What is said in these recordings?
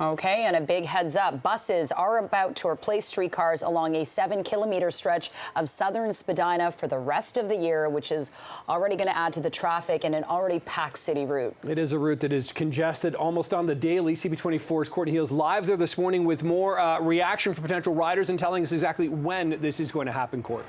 Okay, and a big heads up. Buses are about to replace streetcars along a 7-kilometre stretch of Southern Spadina for the rest of the year, which is already going to add to the traffic in an already packed city route. It is a route that is congested almost on the daily. CP24's Courtney Hill's live there this morning with more reaction from potential riders and telling us exactly when this is going to happen, Court.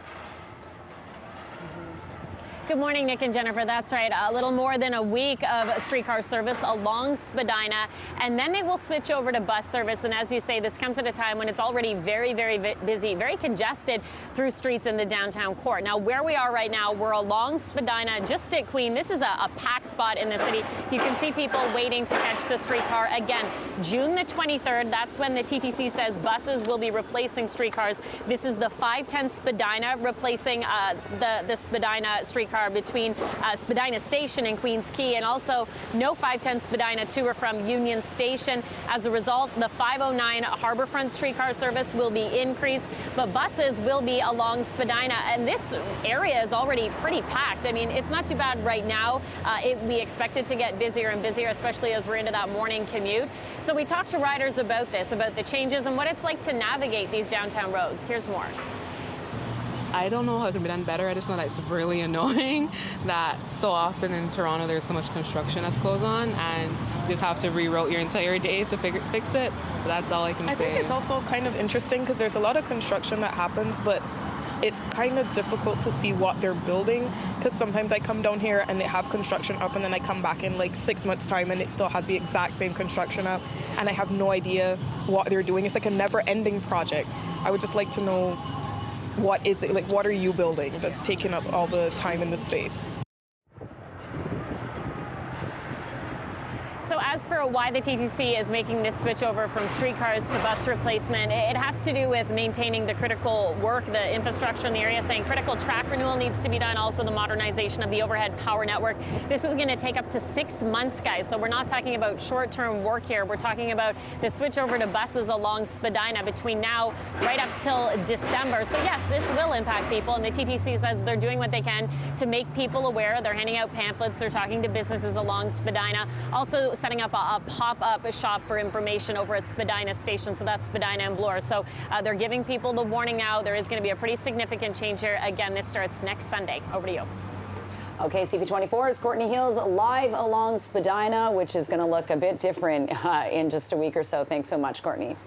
Good morning, Nick and Jennifer. That's right. A little more than a week of streetcar service along Spadina, and then they will switch over to bus service. And as you say, this comes at a time when it's already very, very busy, very congested through streets in the downtown core. Now, where we are right now, we're along Spadina, just at Queen. This is a packed spot in the city. You can see people waiting to catch the streetcar. Again, June the 23rd, that's when the TTC says buses will be replacing streetcars. This is the 510 Spadina replacing the Spadina streetcar between Spadina Station and Queens Quay, and also no 510 Spadina to or from Union Station. As a result, the 509 Harbourfront streetcar service will be increased, but buses will be along Spadina, and this area is already pretty packed. I mean, it's not too bad right now. We expect it to get busier and busier, especially as we're into that morning commute. So we talked to riders about this, about the changes and what it's like to navigate these downtown roads. Here's more. I don't know how it can be done better. I just know that it's really annoying that so often in Toronto there's so much construction that's goes on and you just have to reroute your entire day to fix it. But that's all I can say. I think it's also kind of interesting because there's a lot of construction that happens, but it's kind of difficult to see what they're building because sometimes I come down here and they have construction up and then I come back in like 6 months time and it still has the exact same construction up and I have no idea what they're doing. It's like a never-ending project. I would just like to know, what is it? Like, what are you building that's taking up all the time in the space? So as for why the TTC is making this switch over from streetcars to bus replacement, it has to do with maintaining the critical work, the infrastructure in the area, saying critical track renewal needs to be done, also the modernization of the overhead power network. This is going to take up to 6 months, guys, so we're not talking about short-term work here. We're talking about the switch over to buses along Spadina between now right up till December. So yes, this will impact people, and the TTC says they're doing what they can to make people aware. They're handing out pamphlets. They're talking to businesses along Spadina. Also setting up a pop-up shop for information over at Spadina Station, so that's Spadina and Bloor. So they're giving people the warning now. There is going to be a pretty significant change here. Again, this starts next Sunday. Over to you. Okay, CP24's Courtney Hill's live along Spadina, which is going to look a bit different in just a week or so. Thanks so much, Courtney.